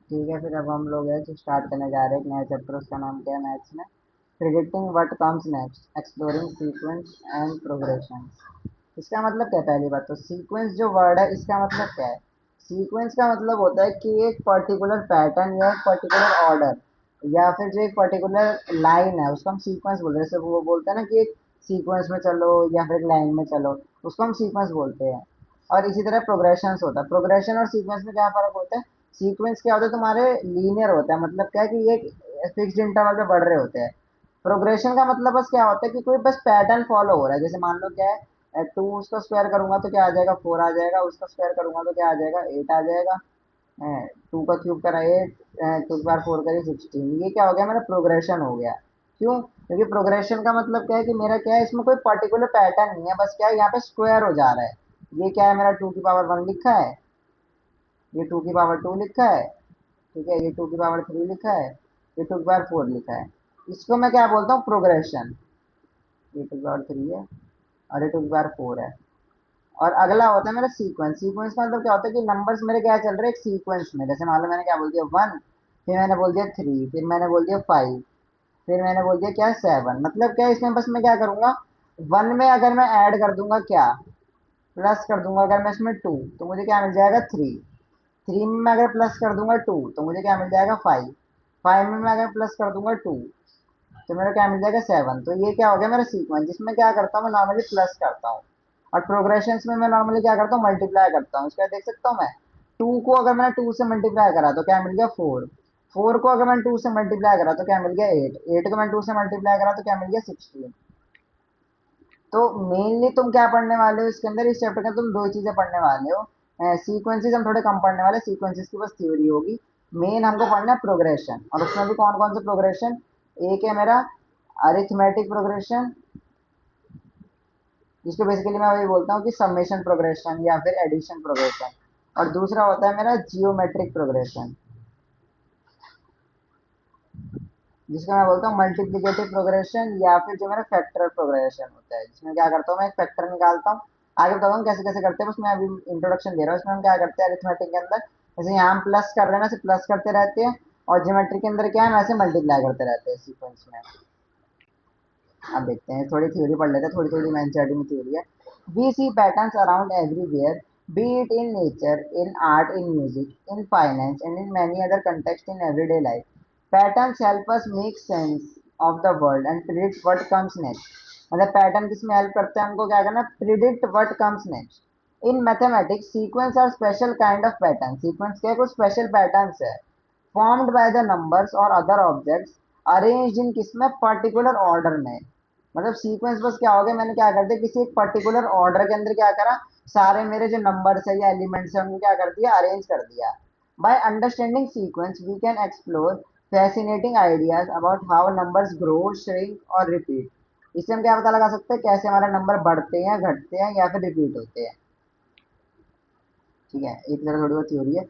ठीक है, फिर अब हम लोग है स्टार्ट करने जा रहे हैं एक नया चैप्टर। उसका नाम क्या है मैथ्स में? Predicting what comes next, exploring sequence and progression. इसका मतलब क्या है? पहली बात तो सीक्वेंस जो वर्ड है इसका मतलब क्या है? सीक्वेंस का मतलब होता है कि एक पर्टिकुलर पैटर्न या एक पर्टिकुलर ऑर्डर या फिर जो एक पर्टिकुलर लाइन है उसको हम सीक्वेंस बोलते हैं। जैसे वो बोलते हैं ना कि एक सीक्वेंस में चलो या फिर एक लाइन में चलो, उसको हम सीक्वेंस बोलते हैं। और इसी तरह प्रोग्रेशन होता है। प्रोग्रेशन और सीक्वेंस में क्या फर्क होता है? सीक्वेंस क्या होता है, तुम्हारे लीनियर होता है, मतलब क्या है कि ये फिक्स्ड इंटरवल पे बढ़ रहे होते हैं। प्रोग्रेशन का मतलब बस क्या होता है कि कोई बस पैटर्न फॉलो हो रहा है। जैसे मान लो क्या है, टू उसका स्क्वायर करूंगा तो क्या आ जाएगा? फोर आ जाएगा। उसका स्क्वायर करूंगा तो क्या आ जाएगा? एट आ जाएगा। टू का क्यूब करा एट, टू बार फोर करी 16। ये क्या हो गया? मेरा प्रोग्रेशन हो गया। क्यों? क्योंकि प्रोग्रेशन का मतलब क्या है कि मेरा क्या है, इसमें कोई पर्टिकुलर पैटर्न नहीं है, बस क्या है यहाँ पे स्क्वायर हो जा रहा है। ये क्या है? मेरा टू की पावर वन लिखा है, ये टू की पावर टू लिखा है, ठीक है, ये टू की पावर थ्री लिखा है, ये टू की पावर फोर लिखा है। इसको मैं क्या बोलता हूँ? प्रोग्रेशन। ये टू की पावर थ्री है और ये टू की पावर फोर है। और अगला होता है मेरा सीक्वेंस। सीक्वेंस का मतलब क्या होता है कि नंबर्स मेरे क्या चल रहे हैं एक सीक्वेंस में। जैसे मान लो मैंने क्या बोल दिया? वन, फिर मैंने बोल दिया थ्री, फिर मैंने बोल दिया फाइव, फिर मैंने बोल दिया क्या? सेवन। मतलब क्या है इसमें? बस मैं क्या करूंगा, वन में अगर मैं ऐड कर दूंगा क्या? प्लस कर दूंगा अगर मैं इसमें टू, तो मुझे क्या मिल जाएगा? थ्री। थ्री में मैं अगर प्लस कर दूंगा टू तो मुझे क्या मिल जाएगा? फाइव। फाइव में मैं अगर प्लस कर दूंगा टू तो मेरा क्या मिल जाएगा? सेवन। तो ये क्या हो गया? मेरा सीक्वेंस, जिसमें क्या करता हूँ मैं नॉर्मली प्लस करता हूँ। और प्रोग्रेशन में मैं नॉर्मली क्या करता हूँ? मल्टीप्लाई करता हूँ। इसका देख सकता हूँ मैं, टू को अगर मैंने टू से मल्टीप्लाई करा तो क्या मिल गया? फोर। फोर को अगर मैंने टू से मल्टीप्लाई करा तो क्या मिल गया? एट। एट को मैं टू से मल्टीप्लाई करा तो क्या मिल गया? 16। तो मेनली तुम क्या पढ़ने वाले हो इसके अंदर? इस चैप्टर का तुम दो चीजें पढ़ने वाले हो। सीक्वेंसेस हम थोड़े कम पढ़ने वाले, सीक्वेंसेस की बस थ्योरी होगी। मेन हमको पढ़ना है प्रोग्रेशन। और उसमें भी कौन कौन से प्रोग्रेशन? एक है मेरा अरिथमेटिक प्रोग्रेशन, जिसको बेसिकली मैं वही बोलता हूँ कि समेशन प्रोग्रेशन या फिर एडिशन प्रोग्रेशन। और दूसरा होता है मेरा जियोमेट्रिक प्रोग्रेशन, जिसको मैं बोलता हूँ मल्टीप्लिकेटिव प्रोग्रेशन या फिर जो मेरा फैक्टर प्रोग्रेशन होता है, जिसमें क्या करता हूँ मैं एक फैक्टर निकालता हूँ। आगे बताता हूँ कैसे कैसे करते हैं, बस मैं अभी इंट्रोडक्शन दे रहा हूँ। इसमें हम क्या करते हैं अरिथमेटिक के अंदर, जैसे यहाँ हम प्लस कर रहे हैं ना, सिर्फ प्लस करते रहते हैं। और ज्योमेट्री के अंदर क्या है, वैसे मल्टीप्लाई करते रहते हैं सीक्वेंस में। अब देखते हैं, थोड़ी थ्योरी पढ़ लेते हैं, थोड़ी थोड़ी मैं एनसीईआरटी में थ्योरी है। We see patterns around everywhere, be it in nature, in art, in music, in finance, and in many other contexts in everyday life. Patterns help us make sense of the world and predict what comes next. मतलब pattern किसमें help करते हैं हमको क्या करना? Predict what comes next. In mathematics sequence are special kind of pattern. Sequence के कुछ special patterns है, फॉर्म्ड बाय द नंबर्स और अदर ऑब्जेक्ट्स, अरेंज्ड इन किसमें? पर्टिकुलर ऑर्डर में। मतलब सीक्वेंस बस क्या हो गया, मैंने क्या कर दिया, किसी एक पर्टिकुलर ऑर्डर के अंदर क्या करा, सारे मेरे जो नंबर्स है या एलिमेंट्स है उनको क्या कर दिया? अरेंज कर दिया। By understanding sequence we can explore fascinating ideas about how numbers grow, shrink और रिपीट। इससे हम क्या पता लगा सकते हैं कैसे हमारे नंबर बढ़ते हैं, घटते हैं या फिर रिपीट होते हैं। ठीक है, एक तरह थोड़ी बहुत थ्योरी है।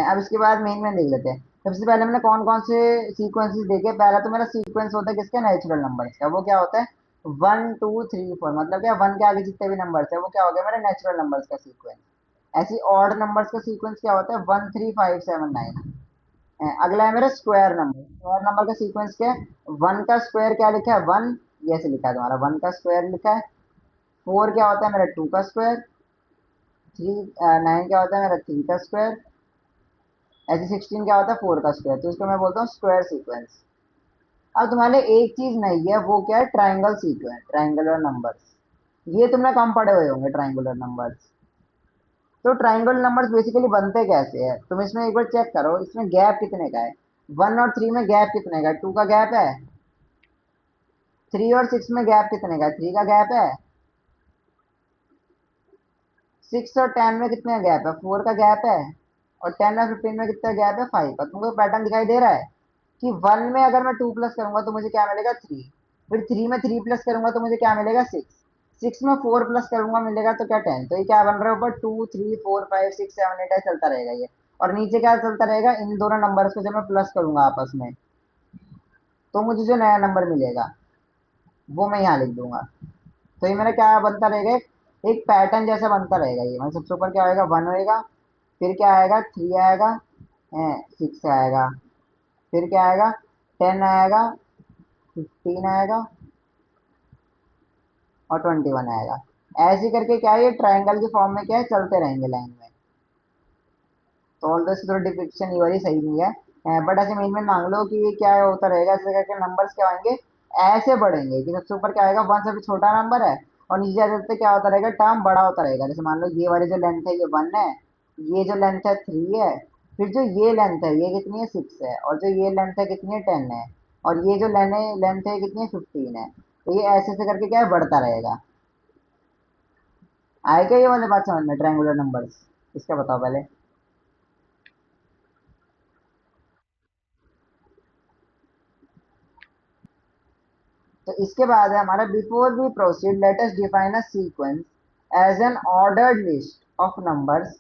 अब इसके बाद मेन में देख लेते हैं। सबसे पहले हमने कौन कौन से सीक्वेंसेस देखे। पहला तो मेरा सीक्वेंस होता है किसका? नेचुरल नंबर्स का। वो क्या होता है? One two three four. मतलब क्या, वन के आगे जितने भी नंबर्स है वो क्या हो गया? मेरा नेचुरल नंबर्स का सीक्वेंस। ऐसी ऑड नंबर्स का सीक्वेंस क्या होता है? One three five seven nine. अगला है मेरा स्क्वायर नंबर। स्क्वायर नंबर का सीक्वेंस क्या है? वन का स्क्वायर क्या लिखा है? वन। ये ऐसे लिखा है तुम्हारा, वन का स्क्वायर लिखा है। फोर क्या होता है मेरा? टू का स्क्वायर। थ्री, नाइन क्या होता है मेरा? थ्री का स्क्वायर। ऐसे 16 क्या होता है? फोर का स्क्वायर। तो इसको मैं बोलता हूँ स्क्वायर सीक्वेंस। अब तुम्हारे एक चीज नहीं है, वो क्या है? Triangle sequence, triangular numbers. ये तुमने कम पढ़े हुए होंगे ट्राइंगुलर नंबर्स। तो ट्राइंगुलर नंबर्स बेसिकली बनते कैसे हैं? तुम इसमें एक बार चेक करो, इसमें गैप कितने का है? वन और थ्री में गैप कितने का है? टू का गैप है। थ्री और सिक्स में गैप कितने का है? थ्री का गैप है। सिक्स और टेन में कितने का गैप है? फोर का गैप है। और टेन और फिफ्टीन में कितना गैप है? फाइव का। तुमको पैटर्न दिखाई दे रहा है कि वन में अगर मैं टू प्लस करूंगा तो मुझे क्या मिलेगा? थ्री। फिर थ्री में थ्री प्लस करूंगा तो मुझे क्या मिलेगा? सिक्स। सिक्स में फोर प्लस करूंगा मिलेगा तो क्या? टेन। तो ये क्या बन रहा है ऊपर? Two three four five six seven eight चलता रहेगा ये। और नीचे क्या चलता रहेगा? इन दोनों नंबर्स को जब मैं प्लस करूंगा आपस में तो मुझे जो नया नंबर मिलेगा वो मैं यहाँ लिख दूंगा। तो ये मेरा क्या बनता रहेगा? एक पैटर्न जैसा बनता रहेगा ये। मतलब सबसे ऊपर क्या होएगा? वन होएगा, फिर क्या आएगा? थ्री आएगा, है, 6 आएगा, फिर क्या आएगा, 10 आएगा, 15 आएगा और 21 आएगा। ऐसे करके क्या है, ये ट्रायंगल के फॉर्म में क्या है, चलते रहेंगे लाइन में। तो ऑल दो थोड़ा डिपिक्शन ये वाली सही नहीं है, बट ऐसे मेन में मांग लो कि ये क्या होता रहेगा, ऐसे करके नंबर्स क्या आएंगे, ऐसे बढ़ेंगे कि सबसे ऊपर क्या आएगा, वन से भी छोटा नंबर है, और नीचे जाते जाते क्या होता रहेगा, टर्म बड़ा होता रहेगा। जैसे मान लो ये वाली जो लेंथ है ये 1 है, ये जो लेंथ है 3 है, फिर जो ये लेंथ है ये कितनी है, 6 है, और जो ये लेंथ है कितनी है, 10 है, और ये जो लेंथ है कितनी है, 15 है। तो ये ऐसे ऐसे करके क्या है, बढ़ता रहेगा। आएगा ये वाले बात समझ में, ट्रायंगुलर नंबर्स, इसका बताओ पहले। तो इसके बाद है हमारा, before we proceed let us define a sequence as an ordered list of numbers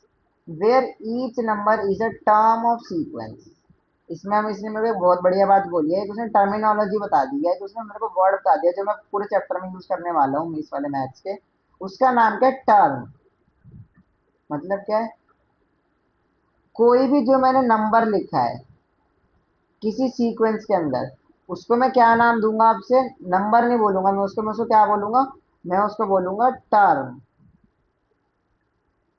where each number is a term of sequence. इसमें हम इसने मेरे को एक बहुत बढ़िया बात बोली है कि उसने टर्मिनोलॉजी बता दी है, कि उसने मेरे को वर्ड बता दिया जो मैं पूरे चैप्टर में यूज करने वाला हूँ इस वाले मैथ्स के। उसका नाम क्या है, टर्म। मतलब क्या है, कोई भी जो मैंने नंबर लिखा है किसी सीक्वेंस के अंदर, उसको मैं क्या नाम दूंगा, आपसे नंबर नहीं बोलूंगा मैं उसको क्या बोलूंगा, मैं उसको बोलूंगा टर्म।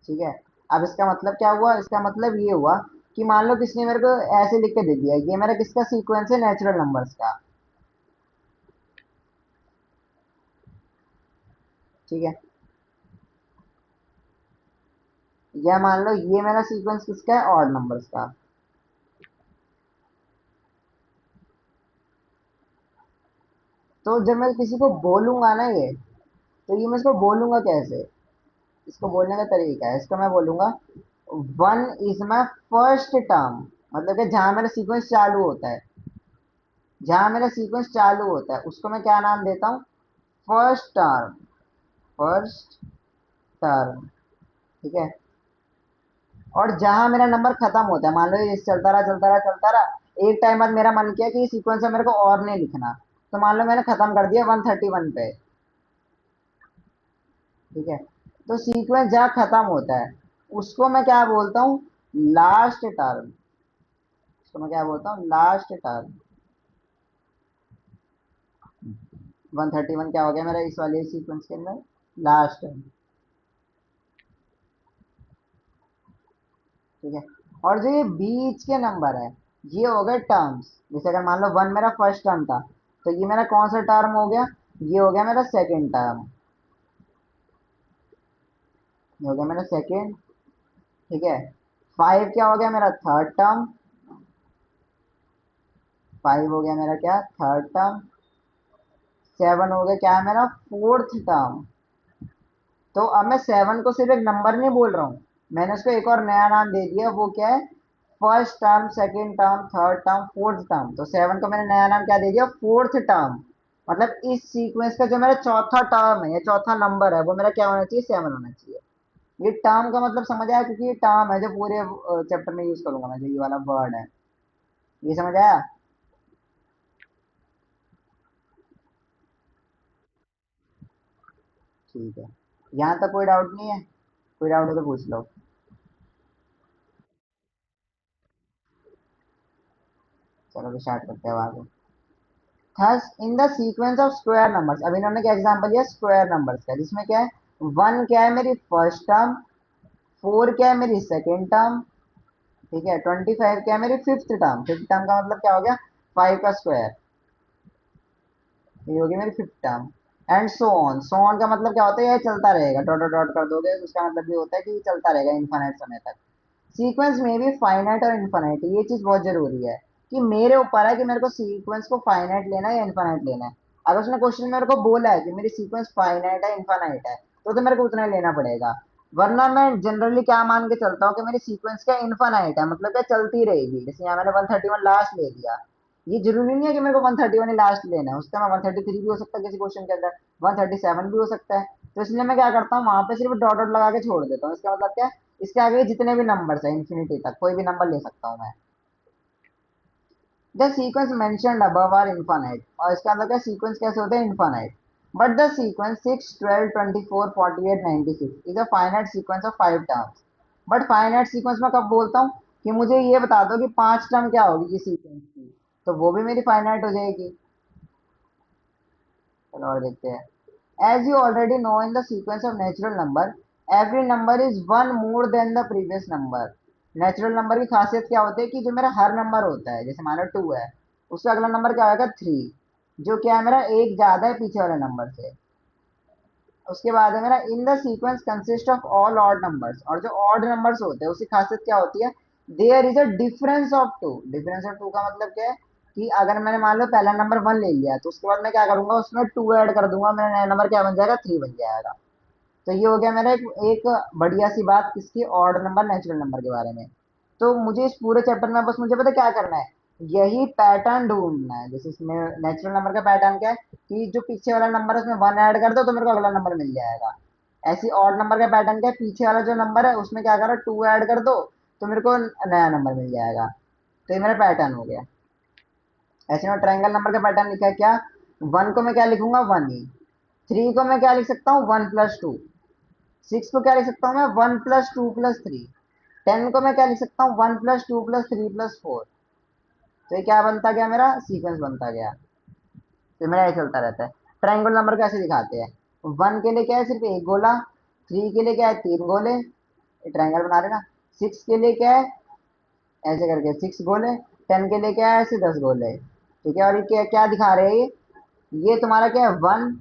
ठीक है। अब इसका मतलब क्या हुआ, इसका मतलब ये हुआ कि मान लो किसने मेरे को ऐसे लिख के दे दिया, ये मेरा किसका सीक्वेंस है, नेचुरल नंबर्स का। ठीक है। या मान लो ये मेरा सीक्वेंस किसका है, ऑड नंबर्स का। तो जब मैं किसी को बोलूंगा ना ये, तो ये मैं इसको बोलूंगा कैसे, इसको बोलने का तरीका है, इसको मैं बोलूंगा, one is my first term. मतलब कि जहां मेरा सीक्वेंस चालू होता है, जहां मेरा सीक्वेंस चालू होता है उसको मैं क्या नाम देता हूँ, फर्स्ट टर्म, फर्स्ट टर्म। ठीक है। और जहां मेरा नंबर खत्म होता है, मान लो ये चलता रहा चलता रहा चलता रहा, एक टाइम बाद मेरा मन किया कि सीक्वेंस में मेरे को और नहीं लिखना, तो मान लो मैंने खत्म कर दिया 131 पे। ठीक है। तो सीक्वेंस जहाँ खत्म होता है उसको मैं क्या बोलता हूँ, लास्ट टर्म। उसको मैं क्या बोलता हूँ, लास्ट टर्म। 131 क्या हो गया मेरा इस वाले सीक्वेंस के अंदर, लास्ट टर्म। ठीक है। और जो ये बीच के नंबर है, ये हो गए टर्म्स। जैसे अगर मान लो 1 मेरा फर्स्ट टर्म था, तो ये मेरा कौन सा टर्म हो गया, ये हो गया मेरा सेकेंड टर्म, ये हो गया मेरा सेकेंड। ठीक है। 5 क्या हो गया मेरा, थर्ड टर्म। 5 हो गया मेरा क्या, थर्ड टर्म। 7 हो गया क्या है मेरा, फोर्थ टर्म। तो अब मैं 7 को सिर्फ एक नंबर नहीं बोल रहा हूँ, मैंने उसको एक और नया नाम दे दिया, वो क्या है, first term, second term, third term, fourth term. तो 7 को मैंने नया नाम क्या दे दिया, फोर्थ टर्म। मतलब इस सीक्वेंस का जो मेरा चौथा टर्म है या चौथा नंबर है, वो मेरा क्या होना चाहिए, 7 होना चाहिए। ये टर्म का मतलब समझ आया, क्योंकि ये टर्म है जो पूरे चैप्टर में यूज करूंगा मैं, जो ये वाला वर्ड है, ये समझ आया। ठीक है। यहाँ तक कोई डाउट नहीं है, कोई डाउट हो तो पूछ लो। चलो भी स्टार्ट करते हैं आगे। Thus in the sequence of square numbers, अब इन्होंने क्या एग्जांपल दिया, स्क्वायर नंबर्स का, जिसमें क्या है, 1 क्या है मेरी फर्स्ट टर्म, 4 क्या है मेरी सेकेंड टर्म, ठीक है, 25 क्या है मेरी फिफ्थ टर्म। फिफ्थ टर्म का मतलब क्या हो गया, 5 का स्क्वायर, ये हो गया मेरी fifth term. And so on का मतलब क्या होता है, ये चलता रहेगा, डॉट डॉट डॉट कर दोगे, उसका मतलब ये होता है कि ये चलता रहेगा इनफाइनाइट समय तक। सीक्वेंस में भी फाइनाइट और इनफाइनाइट, ये चीज बहुत जरूरी है, कि मेरे ऊपर है कि मेरे को सीक्वेंस को फाइनाइट लेना है या इनफाइनाइट लेना है। अगर उसने क्वेश्चन में मेरे को बोला है कि मेरी सीक्वेंस फाइनाइट है इनफाइनाइट है, तो मेरे को उतना ही लेना पड़ेगा। वरना मैं जनरली क्या मान के चलता हूँ कि मेरी सीक्वेंस क्या इनफाइनाइट है, मतलब क्या चलती रहेगी। जैसे यहाँ मैंने 131 लास्ट ले लिया, ये जरूरी नहीं है कि मेरे को 131 ही लास्ट लेना है, उसका मैं 133 भी हो सकता है किसी क्वेश्चन के अंदर, 137 भी हो सकता है। तो इसलिए मैं क्या करता हूँ, वहां पे सिर्फ डॉट डॉट लगा के छोड़ देता हूँ। इसका मतलब क्या है, इसके आगे जितने भी नंबर्स है इन्फिनिटी तक कोई भी नंबर ले सकता हूँ मैं। The sequence mentioned above are infinite, और इसका मतलब क्या, सीक्वेंस कैसे होते हैं, infinite. But the sequence 6 12 24 48 96 is a finite sequence of 5 terms. But finite sequence में कब बोलता हूँ, कि मुझे ये बता दो कि 5 टर्म क्या होगी किसी सीक्वेंस की, तो वो भी मेरी फाइनाइट हो जाएगी। चलो और देखते हैं। As you already know, in the sequence of natural number, every number is one more than the previous number. Natural number की खासियत क्या होती है कि जो मेरा हर नंबर होता है, जैसे मान लो 2 है, उससे अगला नंबर क्या होगा 3, जो क्या है मेरा एक ज्यादा है पीछे वाले नंबर से। उसके बाद है मेरा in the sequence consist of all odd numbers, और जो ऑड नंबर्स होते हैं उसकी खासियत क्या होती है, there is a difference of two. Difference of two का मतलब क्या है कि अगर मैंने मान लो पहला नंबर 1 ले लिया, तो उसके बाद मैं क्या करूंगा, उसमें 2 ऐड कर दूंगा, मेरा नया नंबर क्या बन जाएगा, 3 बन जाएगा। तो ये हो गया मेरा एक बढ़िया सी बात किसकी, ऑड नंबर नेचुरल नंबर के बारे में। तो मुझे इस पूरे चैप्टर में बस मुझे पता क्या करना है, यही पैटर्न ढूंढना है। जैसे इसमें नेचुरल नंबर का पैटर्न क्या है कि जो पीछे वाला नंबर है उसमें 1 ऐड कर दो तो मेरे को अगला नंबर मिल जाएगा। ऐसी ऑड नंबर का पैटर्न क्या है, पीछे वाला जो नंबर है उसमें क्या करो 2 ऐड कर दो तो मेरे को नया नंबर मिल जाएगा। तो ये मेरा पैटर्न हो गया। ऐसे में ट्रायंगल नंबर का पैटर्न लिखा है क्या, 1 को मैं क्या लिखूंगा 1 ही, 3 को मैं क्या लिख सकता हूँ 1+2, 6 को क्या लिख सकता हूँ मैं 1+2+3, 10 को मैं क्या लिख सकता हूँ 1+2+3+4। तो ये क्या बनता गया, मेरा सीक्वेंस बनता गया। तो मेरा ये चलता रहता है। ट्रायंगल नंबर कैसे दिखाते हैं, 1 के लिए क्या है सिर्फ एक गोला, 3 के लिए क्या है 3 गोले, ट्रायंगल बना रहे ना। 6 के लिए क्या है, ऐसे करके 6 गोले। 10 के लिए क्या है, ऐसे 10 गोले। ठीक है, और ये क्या क्या दिखा रहे हैं ये तुम्हारा क्या है 1।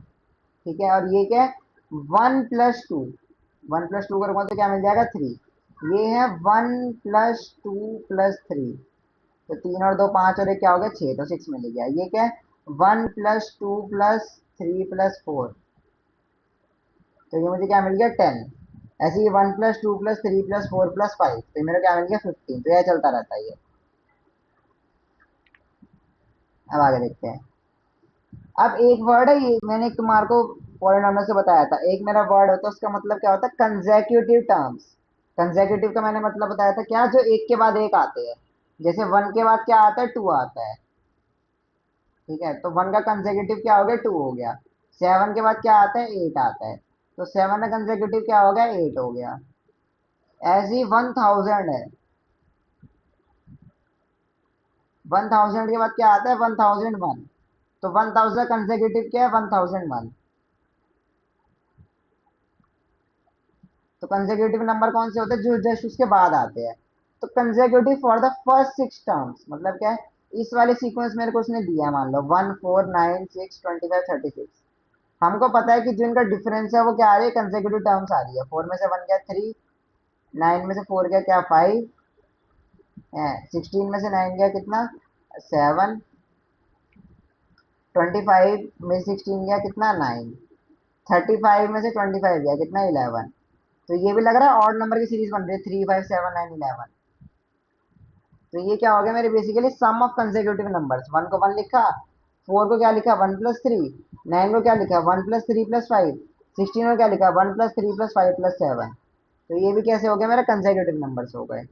ठीक है, और ये क्या है 1+2, 1+2 करूंगा तो क्या मिल जाएगा 3। ये है 1+2+3, तो 3 और 2 5 और एक क्या हो गया 6, तो 6 मिल गया। ये क्या है 1+2+3+4, तो ये मुझे क्या मिल गया 10। ऐसे ही 1+2+3+4+5, तो मेरा क्या मिल गया 15। तो यह चलता रहता है ये। अब आगे देखते हैं। अब एक वर्ड है, ये मैंने तुम्हारे को पॉलिनॉमियल से बताया था, एक मेरा वर्ड होता है उसका मतलब क्या होता है कंसेक्यूटिव टर्म्स। कंसेक्यूटिव का मैंने मतलब बताया था क्या, जो एक के बाद एक आते हैं। जैसे 1 के बाद क्या आता है 2 आता है। ठीक है, तो 1 का कंसेक्यूटिव क्या हो गया 2 हो गया। 7 के बाद क्या आता है 8 आता है, तो 7 का कंसेक्यूटिव क्या हो गया 8 हो गया। ऐसे ही 1000 है, 1000 के बाद क्या आता है 1001, तो 1000 कंसेक्यूटिव क्या है 1001। तो कंसेक्यूटिव नंबर कौन से होते हैं, जो जस्ट उसके बाद आते हैं। तो consecutive for the first 6 terms मतलब क्या है, इस वाले सीक्वेंस मेरे को उसने दिया है, मान लो 1 4 9 6 25 36। हमको पता है कि जो इनका डिफरेंस है वो क्या आ रही है, कंसेक्यूटिव टर्म्स आ रही है। 4 में से 1 गया 3, 9 में से 4 गया क्या 5 है, 16 में से 9 गया कितना 7, 25 में 16 गया कितना 9, 35 में से 25 गया कितना 11। तो ये भी लग रहा है ऑड नंबर की सीरीज बन रही है 3 5 7 9 11। तो ये क्या हो गया मेरे basically sum of consecutive numbers. 1 को 1 लिखा, 4 को क्या लिखा 1+3, 9 को क्या लिखा 1+3+5, 16 को क्या लिखा 1+3+5+7। तो ये भी कैसे हो गया मेरा कंसेक्यूटिव नंबर्स हो गए।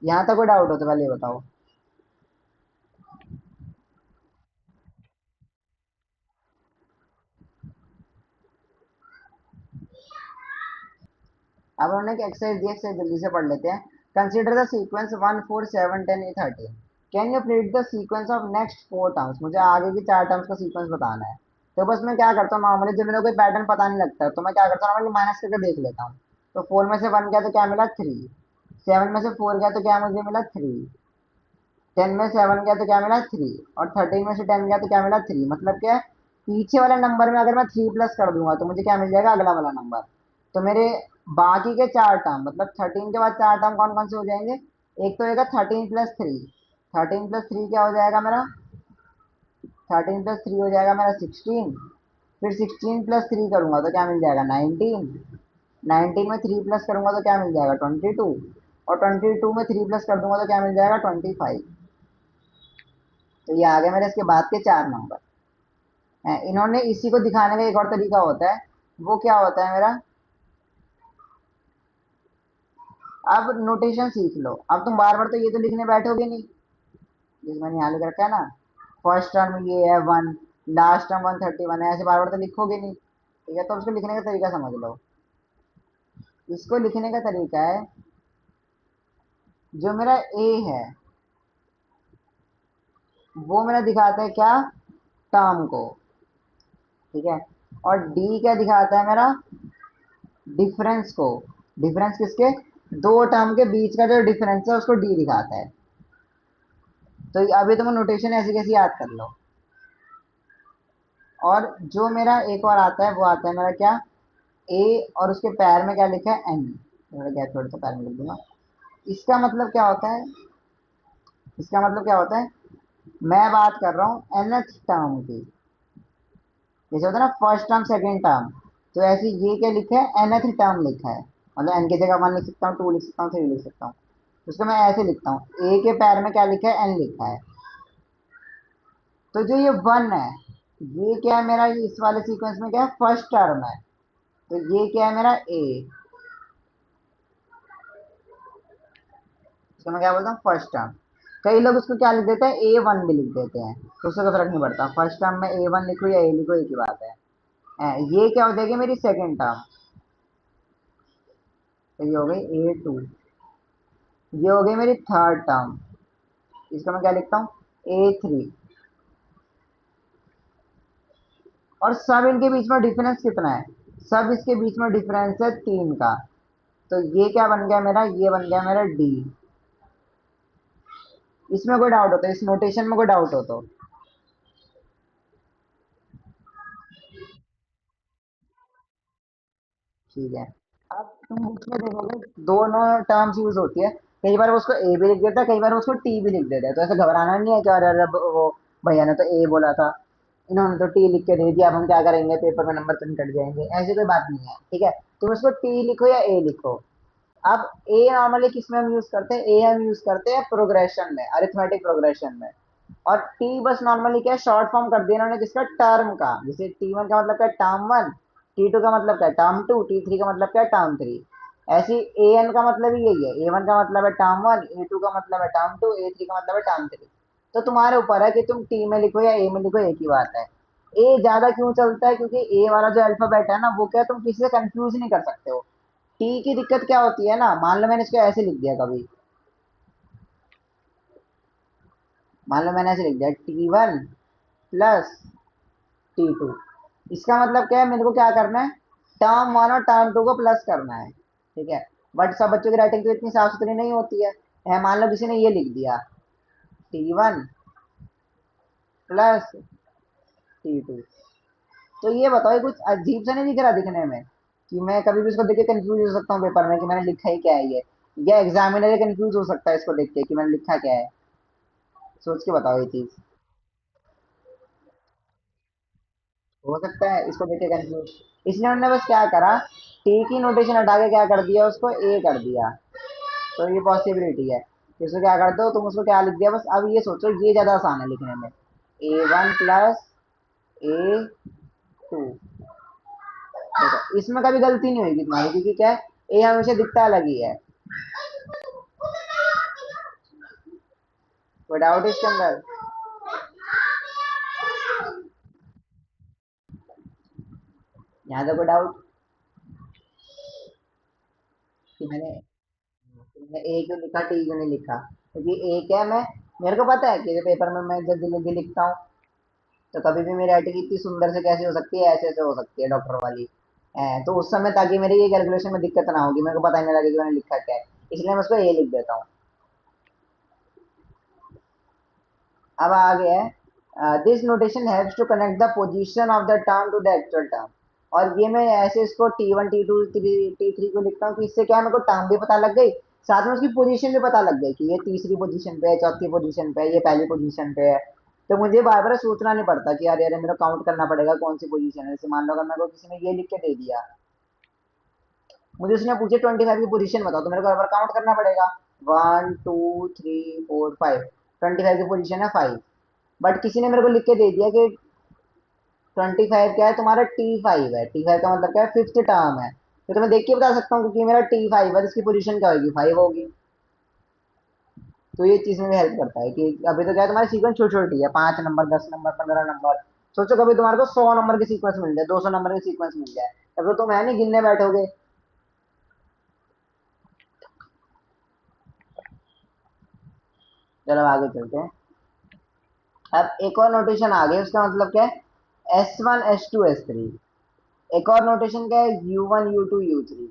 यहाँ तक कोई डाउट हो तो पहले ये बताओ। अब उन्होंने एक एक्सरसाइज दी, एक्सरसाइज जल्दी से पढ़ लेते हैं। Consider the sequence 1 4 7 10 13, can you predict the sequence of next 4 terms. मुझे आगे की 4 टर्म्स का सीक्वेंस बताना है। तो बस मैं क्या करता हूँ नॉर्मली, जब मेरे को कोई पैटर्न पता नहीं लगता तो मैं क्या करता हूँ नॉर्मली माइनस करके देख लेता हूँ। तो 4 में से 1 गया तो क्या मिला 3, 7 में से 4 गया तो क्या मुझे मिला 3, 10 में 7 गया तो क्या मिला 3, और 13 में से 10 गया तो क्या मिला 3। मतलब क्या है, पीछे वाले नंबर में अगर मैं 3 प्लस कर दूंगा तो मुझे क्या मिल जाएगा अगला वाला नंबर। तो मेरे बाकी के 4 टर्म मतलब 13 के बाद 4 टर्म कौन कौन से हो जाएंगे, एक तो होगा 13+3, 13+3 क्या हो जाएगा मेरा, 13+3 हो जाएगा मेरा 16। फिर 16+3 करूंगा तो क्या मिल जाएगा 19, 19 में 3 प्लस करूंगा तो क्या मिल जाएगा 22, और 22 में 3 प्लस कर दूंगा तो क्या मिल जाएगा 25। तो ये आ गए मेरे इसके बाद के 4 नंबर हैं। इन्होंने इसी को दिखाने का एक और तरीका होता है, वो क्या होता है मेरा, अब नोटेशन सीख लो। अब तुम बार बार तो ये तो लिखने बैठोगे नहीं, जिस मैंने यहाँ लिख रखा है ना, फर्स्ट टर्म ये है 1, लास्ट टर्म 131 है, ऐसे बार बार तो लिखोगे नहीं, ठीक है। तो उसको लिखने का तरीका समझ लो। इसको लिखने का तरीका है, जो मेरा ए है वो मेरा दिखाता है क्या, टर्म को, ठीक है। और डी क्या दिखाता है मेरा, डिफरेंस को। डिफरेंस किसके, दो टर्म के बीच का जो डिफरेंस है उसको डी दिखाता है। तो अभी तुम नोटेशन ऐसी कैसी याद कर लो। और जो मेरा एक और आता है वो आता है मेरा क्या, ए, और उसके पैर में क्या लिखा है, एन। थोड़ा गैप छोड़ तो पैर में लिख दूंगा। इसका मतलब क्या होता है, इसका मतलब क्या होता है, मैं बात कर रहा हूँ nth टर्म की। जैसे होता है ना फर्स्ट टर्म सेकेंड टर्म, तो ऐसे ये क्या लिखा है, nth टर्म लिखा है। मतलब एन की जगह 1 लिख सकता हूँ, 2 लिख सकता हूँ, 3 लिख सकता हूँ। तो उसको मैं ऐसे लिखता हूँ, ए के पैर में क्या लिखा है, एन लिखा है। तो जो ये 1 है, ये क्या है मेरा, इस वाले सीक्वेंस में क्या है, फर्स्ट टर्म है। तो ये क्या है मेरा ए, इसको मैं क्या बोलता हूँ, फर्स्ट टर्म। कई लोग उसको क्या लिख देते हैं, A1 भी लिख देते हैं, तो उससे कोई फर्क नहीं पड़ता, फर्स्ट टर्म में A1 लिखो या ए लिखो, एक ही बात है। ये क्या हो जाएगी मेरी सेकेंड टर्म, तो ये हो गई A2। ये हो गई मेरी थर्ड टर्म, इसका मैं क्या लिखता हूँ, A3। और सब इनके बीच में डिफरेंस कितना है, सब इसके बीच में डिफरेंस है 3 का। तो ये क्या बन गया मेरा, ये बन गया मेरा डी। इसमें कोई डाउट हो तो, इस नोटेशन में कोई डाउट हो तो। ठीक है। अब तुम उसमें देखोगे दोनों टर्म्स यूज होती है। कई बार वो उसको ए भी लिख देता है, कई बार वो उसको टी भी लिख देता है, तो ऐसे घबराना नहीं है कि अरे अरे वो भैया ने तो ए बोला था, इन्होंने तो टी लिख के दे दिया, अब हम क्या करेंगे, पेपर में नंबर तो नहीं कट जाएंगे, ऐसी कोई बात नहीं है, ठीक है। तुम उसको टी लिखो या ए लिखो। अब ए नॉर्मली किस में हम यूज करते हैं, ए हम यूज करते हैं प्रोग्रेशन में, अरिथमेटिक प्रोग्रेशन में। और टी बस नॉर्मली क्या शॉर्ट फॉर्म कर दिया इन्होंने किसका, टर्म का। जैसे T1 का मतलब क्या, टर्म 1। T2 का मतलब क्या, टर्म 2। T3 का मतलब क्या, टर्म 3। ऐसी ए एन का मतलब ही यही है, A1 का मतलब है टर्म 1, A2 का मतलब है टर्म 2, A3 का मतलब है टर्म 3। तो तुम्हारे ऊपर है कि तुम टी में लिखो या ए में लिखो, एक ही बात है। ए ज्यादा क्यों चलता है, क्योंकि ए वाला जो अल्फाबेट है ना वो क्या, तुम किसी से कंफ्यूज नहीं कर सकते हो। टी की दिक्कत क्या होती है ना, मान लो मैंने इसको ऐसे लिख दिया कभी, मान लो मैंने ऐसे लिख दिया T1 + T2। इसका मतलब क्या है, मेरे को क्या करना है, टर्म 1 और टर्म 2 को प्लस करना है, ठीक है। बट सब बच्चों की राइटिंग तो इतनी साफ सुथरी नहीं होती है, मान लो किसी ने ये लिख दिया T1 + T2। तो ये बताओ, ये कुछ अजीब सा नहीं दिख रहा दिखने में, कि मैं कभी भी इसको देख के कंफ्यूज हो सकता हूँ पेपर में कि मैंने लिखा ही क्या है ये, या एग्जामिनर कंफ्यूज हो सकता है इसको देख के कि मैंने लिखा क्या है। सोच के बताओ ये चीज, हो सकता है इसको देख के कंफ्यूज। इसलिए उन्होंने बस क्या करा, टी की नोटेशन हटा के क्या कर दिया, उसको ए कर दिया। तो ये पॉसिबिलिटी है। इसको क्या कर दो तुम, उसको क्या लिख दिया बस। अब ये सोचो, ये ज्यादा आसान है लिखने में, A1 + A2। देखो इसमें कभी गलती नहीं होगी तुम्हारी, क्योंकि क्या है, ए हमेशा दिखता अलग ही है। कोई डाउट इसके अंदर, यहाँ तो कोई डाउट कि मैंने ए क्यों लिखा, टी क्यों नहीं लिखा, क्योंकि ए क्या है, मैं, मेरे को पता है कि पेपर में मैं जब जल्दी लिखता हूँ, तो कभी भी मेरी राइटिंग इतनी सुंदर से कैसे हो सकती है, ऐसे ऐसे हो सकती है डॉक्टर वाली। तो उस समय ताकि मेरी ये कैलकुलेशन में दिक्कत ना होगी, मेरे को पता ही नहीं लगे कि मैंने लिखा क्या है, इसलिए मैं उसको ए लिख देता हूँ। अब आगे है, this notation helps to connect the position of the term to the actual term. और ये मैं ऐसे इसको T1 T2 T3 को लिखता हूँ कि इससे क्या है, मेरे को टर्म भी पता लग गई, साथ में उसकी पोजीशन भी पता लग गई कि ये तीसरी पोजीशन पे है, चौथी पोजीशन पे है, ये पहली पोजीशन पे है। तो मुझे बार बार सोचना नहीं पड़ता कि यार यार मेरा काउंट करना पड़ेगा कौन सी पोजीशन है। जैसे मान लो अगर मेरे को किसी ने ये लिख के दे दिया, मुझे उसने पूछे 25 की पोजीशन बताओ, तो मेरे को बार बार काउंट करना पड़ेगा, 1 2 3 4 5। 25 की पोजीशन है 5। बट किसी ने मेरे को लिख के दे दिया कि 25 क्या है तुम्हारा, T5 है, T5 का मतलब क्या है, फिफ्थ टर्म है। तो मैं देख के बता सकता हूँ, क्योंकि मेरा T5 है, इसकी पोजीशन क्या होगी, 5 होगी। तो ये चीज में हेल्प करता है कि अभी तो क्या है, तुम्हारी सीक्वेंस छोटी छोटी है, 5 नंबर, 10 नंबर, 15 नंबर, सोचो कभी तुम्हारे को 100 नंबर की सीक्वेंस मिल जाए, 200 नंबर की सीक्वेंस मिल जाए, तब तो तुम है नहीं गिनने बैठोगे। चलो आगे चलते हैं। अब एक और नोटेशन आ गई, उसका मतलब क्या है, S1 S2 S3। एक और नोटेशन क्या है, U1 U2 U3।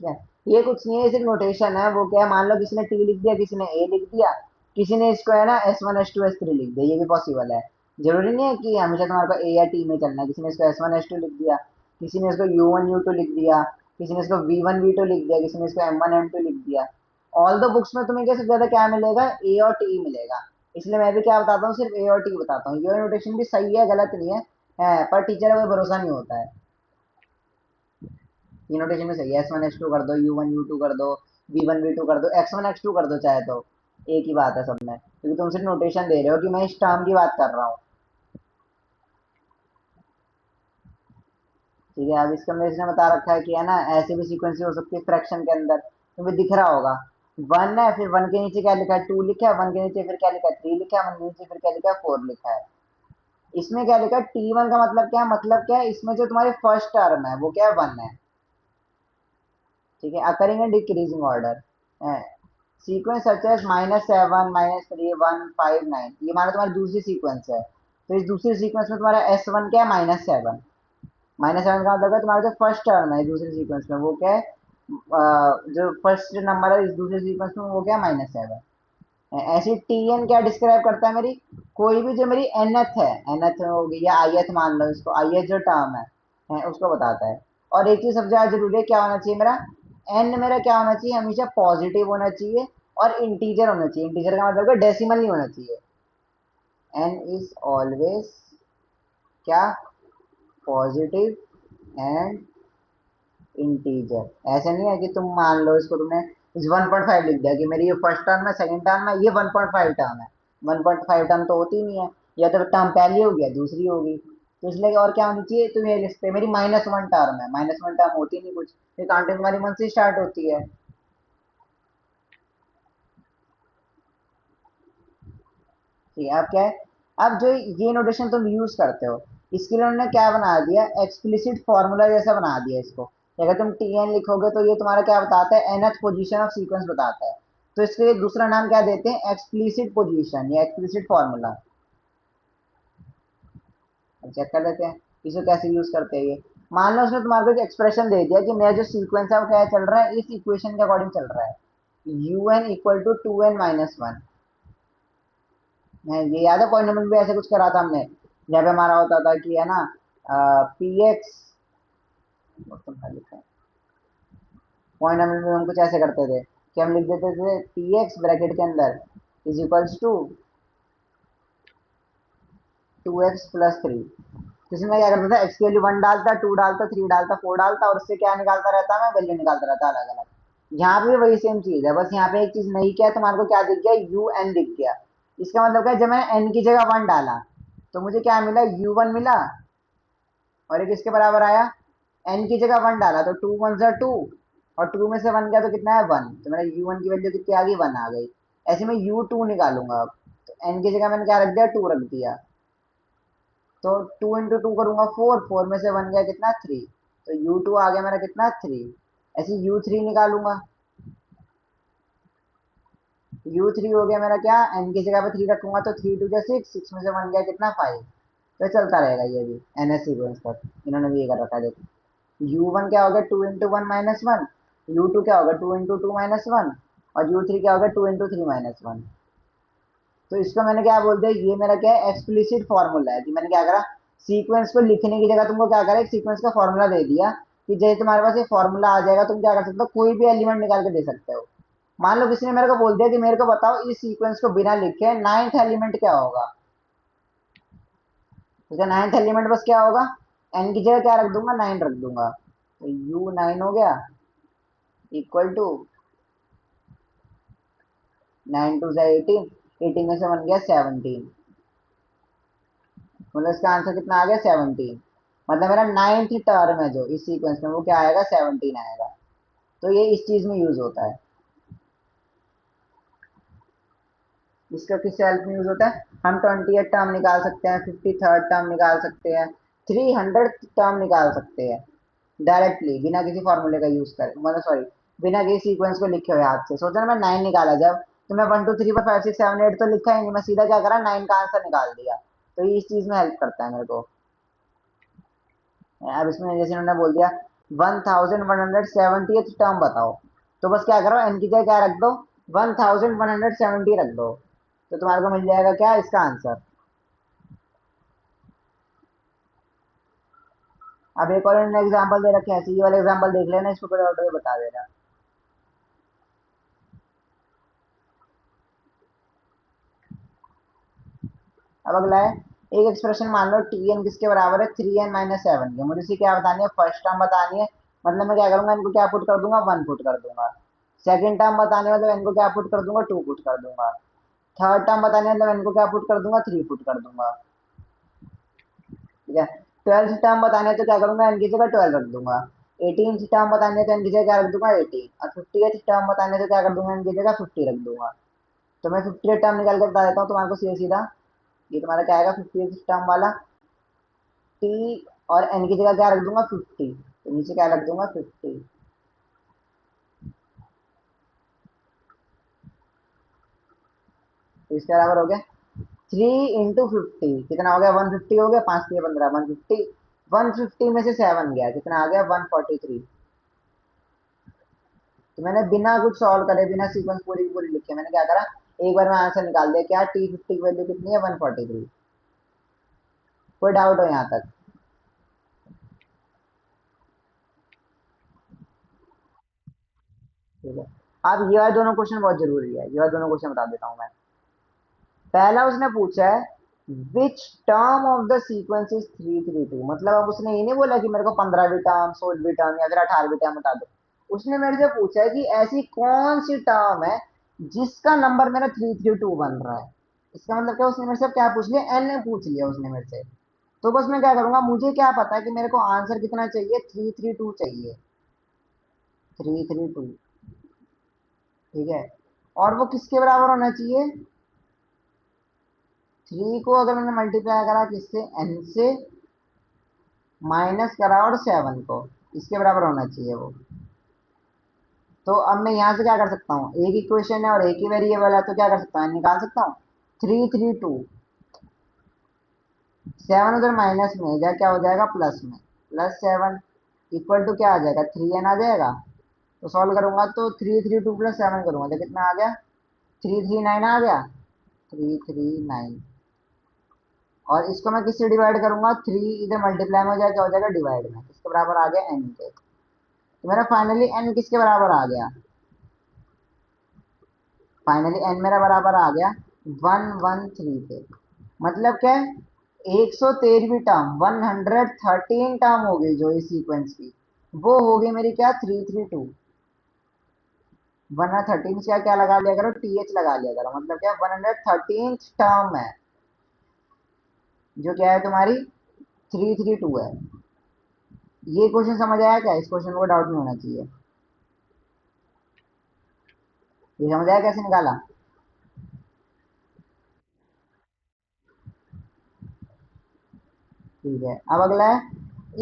ठीक है, ये कुछ नहीं है, सिर्फ नोटेशन है। वो क्या है, मान लो किसी ने टी लिख दिया, किसी ने ए लिख दिया, किसी ने इसको है ना S1 S2 S3 लिख दिया, ये भी पॉसिबल है। जरूरी नहीं है कि हमेशा तुम्हारे को ए या टी में चलना है। किसी ने इसको S1 S2 लिख दिया, किसी ने इसको U1 U2 लिख दिया, किसी ने इसको V1 V2 लिख दिया, किसी ने इसको M1 M2 लिख दिया। ऑल द बुक्स में तुम्हें क्या सबसे ज्यादा क्या मिलेगा, ए और टी मिलेगा। इसलिए मैं भी क्या बताता हूँ, सिर्फ ए और टी बताता हूँ। ये नोटेशन भी सही है, गलत नहीं है, पर टीचर का कोई भरोसा नहीं होता है। ये नोटेशन में सही है, S1 S2 कर दो, U1 U2 कर दो, V1 V2 कर दो, X1 X2 कर दो चाहे तो, एक ही बात है सब में, क्योंकि तुम सिर्फ नोटेशन दे रहे हो कि मैं इस टर्म की बात कर रहा हूँ। ठीक है, अब इसके अंदर इसने बता रखा है कि है ना ऐसे भी सीक्वेंस हो सकती है फ्रैक्शन के अंदर, तुम्हें दिख रहा होगा। वन है, फिर वन के नीचे क्या लिखा है, टू लिखा है, वन के नीचे फिर क्या लिखा है, थ्री लिखा है, वन के नीचे फिर क्या लिखा है, फोर लिखा है। इसमें क्या लिखा है, T1 का मतलब क्या है, मतलब क्या है, इसमें जो तुम्हारी फर्स्ट टर्म है वो क्या है, वन है। ठीक है, occurring in decreasing order, sequence such as -7 -3 1 5 9, ये हमारा तुम्हारी दूसरी सीक्वेंस है। तो इस दूसरी सीक्वेंस में तुम्हारा S1 क्या है, -7। -7 का मतलब है तुम्हारा जो फर्स्ट टर्म है दूसरी सीक्वेंस में वो क्या है, जो फर्स्ट नंबर है इस दूसरी सीक्वेंस में वो क्या है, -7। ऐसी Tn क्या डिस्क्राइब करता है, मेरी कोई भी जो मेरी nth है, nth होगी या ith, मान लो इसको ith जो टर्म है, उसको बताता है। और एक चीज सबसे ज्यादा जरूरी है, क्या होना चाहिए मेरा, n मेरा क्या होना चाहिए, हमेशा पॉजिटिव होना चाहिए और इंटीजर होना चाहिए। इंटीजर का मतलब डेसिमल नहीं होना चाहिए। n इज ऑलवेज क्या, पॉजिटिव एंड इंटीजर। ऐसा नहीं है कि तुम मान लो इसको तुमने इस 1.5 लिख दिया कि मेरी ये फर्स्ट टर्म है, सेकंड टर्म है, ये 1.5 टर्म है। 1.5 टर्म तो होती नहीं है, या तो टर्म पहली होगी या दूसरी होगी। तो इसलिए और क्या होनी चाहिए, तुम ये लिखते मेरी -1 टर्म है, -1 टर्म होती नहीं कुछ, ये काउंटिंग तुम्हारी 1 से स्टार्ट होती है। ठीक है, अब क्या है, अब जो ये नोटेशन तुम यूज करते हो, इसके लिए उन्होंने क्या बना दिया, एक्सप्लिसिट फॉर्मूला जैसा बना दिया इसको। अगर तुम Tn लिखोगे तो ये तुम्हारा क्या बताता है, nth पोजीशन ऑफ सीक्वेंस बताता है। तो इसके लिए दूसरा नाम क्या देते हैं, एक्सप्लिसिट पोजीशन या एक्सप्लिसिट फॉर्मूला। चेक कर लेते हैं इसको कैसे यूज करते हैं। ये मान लो उसने तुम्हारे को एक एक्सप्रेशन दे दिया कि मेरा जो सीक्वेंस है वो क्या चल रहा है, इस इक्वेशन के अकॉर्डिंग चल रहा है, UN = 2n - 1। ये याद है पॉइंट नंबर में भी ऐसे कुछ करा था हमने, जहाँ पे हमारा होता था कि है ना, पी एक्स, पॉइंट नंबर में हम कुछ ऐसे करते थे कि हम लिख देते थे पी एक्स ब्रैकेट के अंदर इज इक्वल्स टू 2x + 3। इसमें क्या करता था, एक्स की वैल्यू 1 डालता, 2 डालता, 3 डालता, 4 डालता, और उससे क्या निकालता रहता, मैं वैल्यू निकालता रहता अलग अलग। यहाँ पे भी वही सेम चीज है, बस यहाँ पे एक चीज नहीं किया, तुम्हारे को क्या दिख गया, UN दिख गया। इसका मतलब क्या है, जब मैंने n की जगह 1 डाला तो मुझे क्या मिला, U1 मिला। और एक इसके बराबर आया, n की जगह 1 डाला तो 2 × 1 = 2, और 2 में से 1 गया तो कितना है, 1। तो मेरा U1 की वैल्यू कितनी आ गई, 1 आ गई। ऐसे में U2 निकालूंगा अब, तो n की जगह मैंने क्या रख दिया, 2 रख दिया। तो 2 × 2 करूंगा 4, 4 में से 1 गया कितना, 3। तो U2 आ गया मेरा कितना, 3। ऐसे U3 निकालूंगा, U3 हो गया मेरा क्या, n की जगह पे 3 रखूंगा तो 3 × 2 = 6, 6 में से 1 गया कितना, 5। तो चलता रहेगा ये भी NS सीक्वेंस तक, इन्होंने भी ये कर रखा है देखो। U1 क्या होगा, 2 × 1 - 1, U2 क्या होगा, 2 × 2 - 1, और U3 क्या होगा, 2 × 3 - 1। तो इसको मैंने क्या बोल दिया, ये मेरा क्या है, एक्सप्लिसिट फॉर्मूला है। कि मैंने क्या करा, सीक्वेंस को लिखने की जगह तुमको क्या करा, एक सीक्वेंस का फॉर्मूला दे दिया, कि जैसे तुम्हारे पास ये फॉर्मूला आ जाएगा, तुम क्या कर सकते हो, कोई भी एलिमेंट निकाल के दे सकते हो। मान लो किसी ने मेरे को बोल दिया कि मेरे को बताओ इस सीक्वेंस को बिना लिखे नाइन्थ एलिमेंट क्या होगा, उसका नाइन्थ एलिमेंट बस क्या होगा, एन की जगह क्या रख दूंगा, 9 रख दूंगा। तो U9 हो गया इक्वल टू 9 × 2 = 18, 18 में से 1 गया 17। मतलब इसका आंसर कितना आ गया, 17। मतलब मेरा नाइन्थ टर्म है जो इस सीक्वेंस में वो क्या आएगा, 17 आएगा। तो ये इस चीज में यूज होता है। इसका किस हेल्प में यूज होता है, हम 28 टर्म निकाल सकते हैं, 53rd टर्म निकाल सकते हैं, 300 टर्म निकाल सकते हैं डायरेक्टली बिना किसी फॉर्मूले का यूज कर, मतलब सॉरी, बिना किसी सीक्वेंस को लिखे हुए हाथ से। सोचा ना मैं 9 निकाला जब, तो मैं 1 2 3 4 5 6 7 8 तो लिखा ही नहीं, मैं सीधा क्या करा 9 का आंसर निकाल दिया। तो ये इस चीज में हेल्प करता है मेरे को। अब इसमें जैसे उन्होंने बोल दिया 1170th टर्म बताओ, तो बस क्या करो एन की जगह क्या रख दो, 1170 रख दो, तो तुम्हारे को मिल जाएगा क्या इसका आंसर। अब एक और इन्होंने एग्जाम्पल दे रखे हैं, ये वाला एग्जाम्पल देख लेना, इसको पूरा ऑटो बता देना। अब अगला है, एक एक्सप्रेशन मान लो टी एन किसके बराबर है, 3n-7 के। मुझे इसे क्या बतानी है, फर्स्ट टर्म बतानी है, मतलब मैं क्या करूंगा इनको क्या पुट कर दूंगा, 1 पुट कर दूंगा। सेकंड टर्म बताने मतलब इनको क्या पुट कर दूंगा, 2 पुट कर दूंगा। थर्ड टर्म बताने मतलब इनको क्या पुट कर दूंगा, 3 पुट कर दूंगा। ठीक है। 12th टर्म बताने तो क्या करूंगा, इनकी जगह 12 रख दूंगा। 18th टर्म बताने तो इनकी जगह क्या रख दूंगा, 18। और 50th टर्म बताने तो क्या कर दूंगा, इनकी जगह 50 रख दूंगा। तो मैं 50th टर्म निकाल कर बता देता हूँ तुम्हारे को सीधा सीधा। ये तुम्हारा क्या आएगा 50th टर्म वाला, टी और एन की जगह क्या रख दूंगा, 50, तो नीचे क्या रख दूंगा, 50। तो इसके बराबर हो गया 3 × 50 कितना हो गया, 150 हो गया, 5 3 15, 150। 150 में से 7 गया, कितना आ गया, 143। तो मैंने बिना कुछ सॉल्व करे, बिना सीक्वेंस पूरी की पूरी लिखे, मैंने क्या करा, एक बार में आंसर निकाल दिया। क्या T50 की वैल्यू कितनी है, 143। कोई डाउट हो यहाँ तक? ठीक है। अब ये वाले दोनों क्वेश्चन बहुत जरूरी है, ये वाले दोनों क्वेश्चन बता देता हूँ मैं। पहला उसने पूछा है which term of the sequence is 332, मतलब अब उसने ये नहीं बोला कि मेरे को 15वीं टर्म, 16वीं टर्म या फिर 18वीं टर्म बता दो। उसने मेरे से पूछा है कि ऐसी कौन सी टर्म है जिसका नंबर मेरा 332 बन रहा है। इसका मतलब क्या, उसने मेरे से क्या पूछ लिया, एन ने पूछ लिया उसने मेरे से। तो बस मैं क्या करूंगा, मुझे क्या पता है कि मेरे को आंसर कितना चाहिए, 332 चाहिए, 332। ठीक है। और वो किसके बराबर होना चाहिए, 3 को अगर मैंने मल्टीप्लाई करा किससे, एन से, माइनस करा और 7 को, इसके बराबर होना चाहिए वो। तो अब मैं यहाँ से क्या कर सकता हूँ, एक इक्वेशन है और एक ही वेरिएबल है, तो क्या कर सकता हूँ, निकाल सकता हूँ 332। 7 उधर माइनस में जा, क्या हो जाएगा प्लस में, +7 इक्वल टू क्या आ जाएगा, 3n आ जाएगा। तो सॉल्व करूंगा तो 332 + 7 करूंगा तो कितना आ गया, 339 आ गया, 339। और इसको मैं किससे डिवाइड करूंगा, 3 इधर मल्टीप्लाई में हो जाएगा, क्या हो जाएगा, डिवाइड में, इसके बराबर आ गया n के। तो मेरा फाइनली n किसके बराबर आ गया, फाइनली n मेरा बराबर आ गया 113 के। मतलब क्या, 113वीं टर्म, 113 टर्म हो गई जो इस सीक्वेंस की, वो हो गई मेरी क्या, 332। वरना 13 से क्या लगा लिया करो, टीएच लगा लिया करो, मतलब क्या 113 टर्म है, जो क्या है तुम्हारी 332 है। ये क्वेश्चन समझ आया क्या, इस क्वेश्चन को डाउट नहीं होना चाहिए। ये समझ आया कैसे निकाला। ठीक है। अब अगला है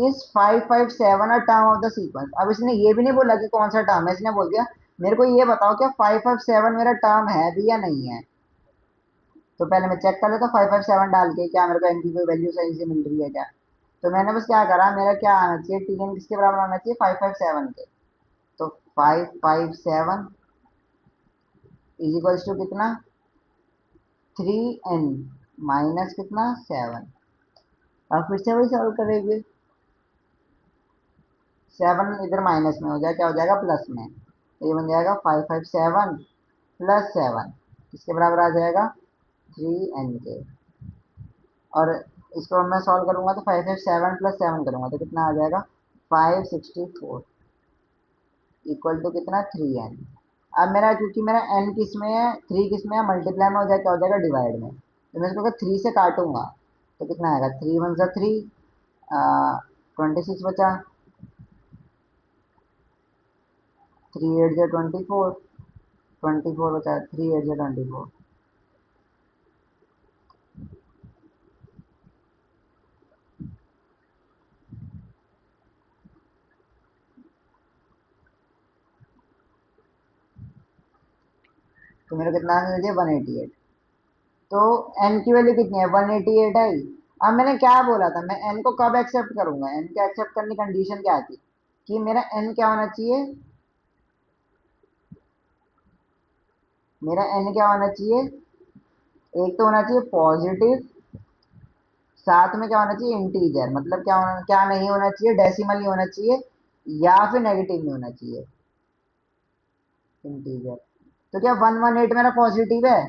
इस 557 अ टर्म ऑफ द सीक्वेंस। अब इसने ये भी नहीं बोला कि कौन सा टर्म है, इसने बोल दिया मेरे को ये बताओ क्या 557 मेरा टर्म है भी या नहीं है। तो पहले मैं चेक कर लेता हूँ 557 डाल के क्या मेरे को एन की कोई वैल्यू सही से मिल रही है क्या। तो मैंने बस क्या करा, मेरा क्या आना चाहिए, टी एन किसके बराबर आना चाहिए, 557 के। तो 557 इज इक्वल्स टू कितना, 3n माइनस कितना, 7। अब फिर से वही सॉल्व करेंगे, 7 इधर माइनस में हो जाए, क्या हो जाएगा, प्लस में। तो ये बन जाएगा 557 + 7, किसके बराबर आ जाएगा, 3n के। और इसको मैं सॉल्व करूंगा तो 557 + 7 करूंगा तो कितना आ जाएगा, 564 इक्वल टू कितना, 3n। अब मेरा क्योंकि मेरा n किस में है, 3 किस में है, मल्टीप्लाई में हो जाए, क्या हो जाएगा, डिवाइड में। तो मैं इसको 3 से काटूंगा तो कितना आएगा, 3 × 1 = 3, 26 बचा, 3 × 8 = 24, 24 बचा, 3 × 8 = 24। तो मेरे को कितना आंसर दे दिया 188। तो एन की वैल्यू कितनी है 188 आई। अब मैंने क्या बोला था, मैं एन को कब एक्सेप्ट करूंगा, एन को एक्सेप्ट करने की कंडीशन क्या थी कि मेरा एन क्या होना चाहिए, मेरा एन क्या होना चाहिए, एक तो होना चाहिए पॉजिटिव, साथ में क्या होना चाहिए इंटीजर, मतलब क्या नहीं होना चाहिए, डेसिमल नहीं होना चाहिए या फिर नेगेटिव नहीं होना चाहिए, इंटीजर। तो क्या 118 मेरा पॉजिटिव है,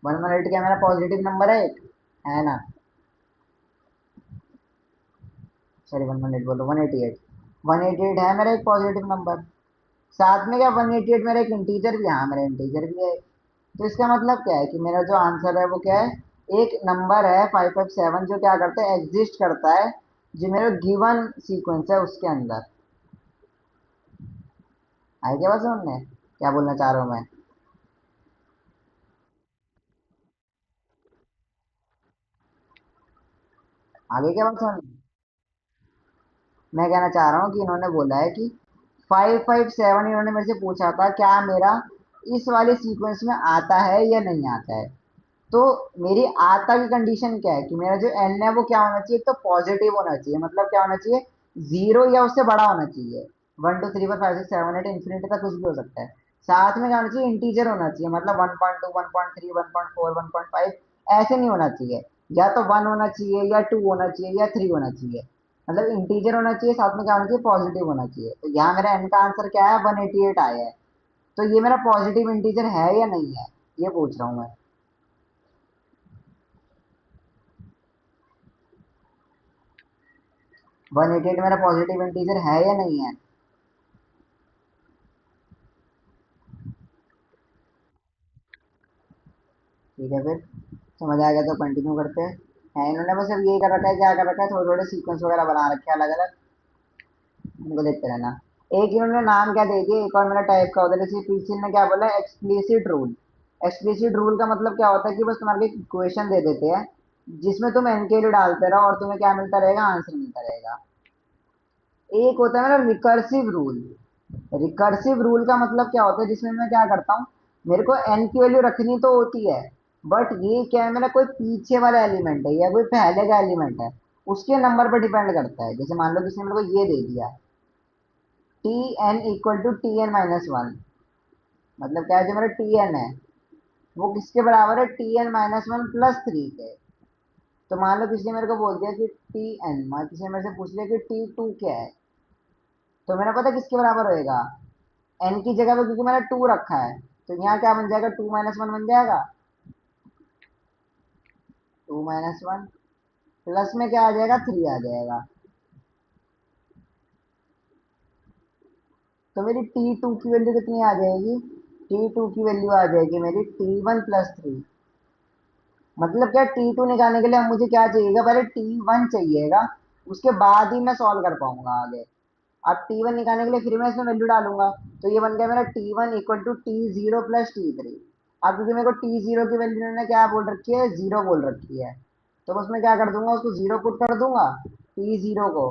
118 क्या मेरा पॉजिटिव नंबर है एक, है ना, सॉरी 118 बोलो 188, 188 है मेरा एक पॉजिटिव नंबर, साथ में क्या 188 मेरा एक इंटीजर भी, हाँ मेरा इंटीजर भी है। तो इसका मतलब क्या है कि मेरा जो आंसर है वो क्या है, एक नंबर है 557 जो क्या करता है एग्जिस्ट करता है जो मेरा गिवन सीक्वेंस है उसके अंदर। आई क्या बात समझ में, क्या बोलना चाह रहा हूँ मैं, आगे क्या बात समझ में? मैं कहना चाह रहा हूँ कि इन्होंने बोला है कि 557 इन्होंने मेरे से पूछा था क्या मेरा इस वाले सीक्वेंस में आता है या नहीं आता है। तो मेरी आता की कंडीशन क्या है कि मेरा जो एन है वो क्या होना चाहिए, तो पॉजिटिव होना चाहिए, मतलब क्या होना चाहिए, जीरो या उससे बड़ा होना चाहिए, 1 2 3 4 5 6 7 8 इंफिनिटी तक कुछ भी हो सकता है। साथ में क्या होना चाहिए, इंटीजर होना चाहिए, मतलब 1.2 1.3 1.4 1.5 ऐसे नहीं होना चाहिए, या तो 1 होना चाहिए या 2 होना चाहिए या 3 होना चाहिए, मतलब इंटीजर होना चाहिए, साथ में क्या होना चाहिए पॉजिटिव होना चाहिए। तो यहाँ मेरा एन का आंसर क्या है 188 आया है। तो ये मेरा पॉजिटिव इंटीजर है या नहीं है, ये पूछ रहा हूँ मैं। 188 मेरा पॉजिटिव इंटीजर है या नहीं है। ठीक है फिर, समझ आ गया तो कंटिन्यू करते हैं। है इन्होंने बस अब यही कर रखा है, क्या कर रखा है, थोड़े थोड़े सीक्वेंस वगैरह बना रखे हैं अलग अलग, उनको देखते रहना। एक इन्होंने नाम क्या दे दिया, एक और मेरा टाइप का होता है, जैसे पीछे ने क्या बोला एक्सप्लिसिट रूल। एक्सप्लिसिट रूल का मतलब क्या होता है कि बस तुम्हारे एक इक्वेशन दे देते हैं जिसमें तुम एन के लिए डालते रहो और तुम्हें क्या मिलता रहेगा, आंसर मिलता रहेगा। एक होता है मेरा रिकर्सिव रूल। रिकर्सिव रूल का मतलब क्या होता है, जिसमें मैं क्या करता हूँ, मेरे को एन की वैल्यू रखनी तो होती है, बट ये क्या है, मेरा कोई पीछे वाला एलिमेंट है या कोई पहले का एलिमेंट है, उसके नंबर पर डिपेंड करता है। जैसे मान लो किसी ने मेरे को ये दे दिया T N equal to T N minus one, मतलब क्या है, जो मेरा टी एन है वो किसके बराबर है, T N minus one plus three के। तो मान लो किसी ने मेरे को बोल दिया कि टी एन, मान किसी ने मेरे से पूछ लिया कि टी टू क्या है, तो मेरा पता किसके बराबर होएगा, एन की जगह पे क्योंकि मैंने टू रखा है, तो यहाँ क्या बन जाएगा, टू माइनस वन बन जाएगा, टू माइनस वन प्लस में क्या आ जाएगा, थ्री आ जाएगा। तो मेरी टी टू की वैल्यू कितनी आ जाएगी, टी टू की वैल्यू आ जाएगी मेरी टी वन प्लस थ्री। मतलब क्या, टी टू निकालने के लिए अब मुझे क्या चाहिएगा, पहले टी वन चाहिएगा, उसके बाद ही मैं सॉल्व कर पाऊंगा आगे। अब टी वन निकालने के लिए फिर मैं इसमें वैल्यू डालूंगा, तो ये बन गया मेरा T one equal to T zero plus T three. अब क्योंकि मेरे को टी जीरो की वैल्यू ने क्या बोल रखी है, जीरो बोल रखी है, तो बस मैं क्या कर दूंगा, उसको जीरो पुट कर दूंगा टी जीरो को।